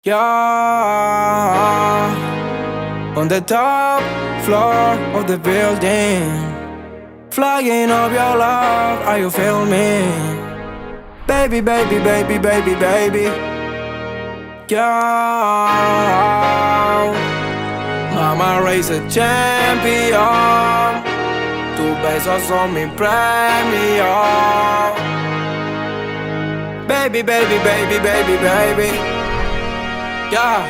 You're on the top floor of the building, flying up your love. Are you feeling me? Baby, baby, baby, baby, baby. Yo, Mama race a champion. Tus besos son mi premio. Baby, baby, baby, baby, baby. Yeah.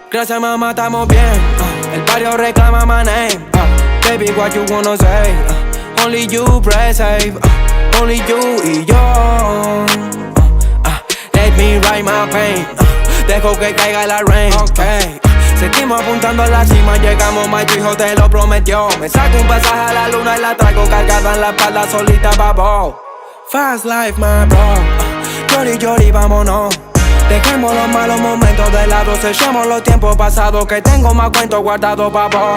Gracias, mamá, estamos bien. El barrio reclama my name. Baby, what you wanna say? Only you press save. Only you y yo. Let me write my pain. Dejo que caiga la rain. Okay. Seguimos apuntando a la cima, llegamos, my tu hijo te lo prometió. Me saco un pasaje a la luna y la traigo cargada en la espalda solita, babo. Fast life, my bro. Llori, llori, vámonos. Dejemos los malos momentos de lado, sellemos los tiempos pasados, que tengo más cuentos guardados, babo.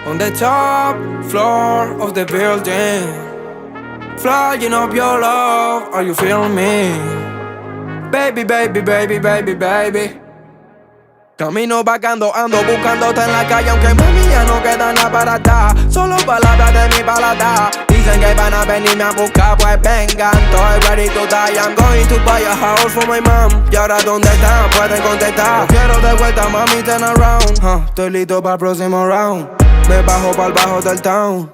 On the top floor of the building, flying up your love, are you feeling me? Baby, baby, baby, baby, baby. Camino vagando, ando buscándote en la calle, aunque mami ya no queda nada para atrás. Solo palabras de mi paladar. Dicen que van a venirme a buscar, pues vengan. Estoy ready to die, I'm going to buy a house for my mom. Y ahora ¿dónde están? Pueden contestar. Lo quiero de vuelta, mami, turn around. Estoy listo para el próximo round. Me bajo para el bajo del town.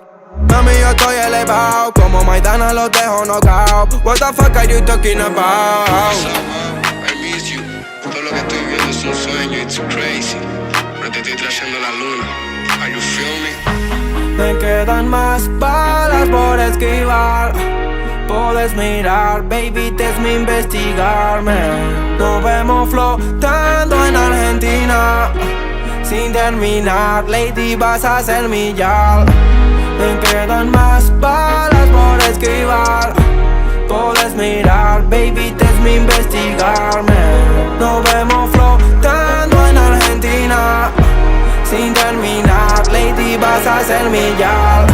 Mami, yo estoy elevado, como Maidana los dejo knockout. What the fuck are you talking about? I miss you. Todo lo que estoy viendo es un sueño, it's crazy. Pero te estoy trayendo la luna. Are you feel me? Me quedan más balas por esquivar. Puedes mirar, baby, mi investigarme. Nos vemos flotando en Argentina. Sin terminar, lady, vas a ser mi yal. Me quedan más balas por esquivar. Puedes mirar, baby, mi investigarme. Nos vemos flotando en Argentina. Sin terminar, lady, vas a ser mi yal.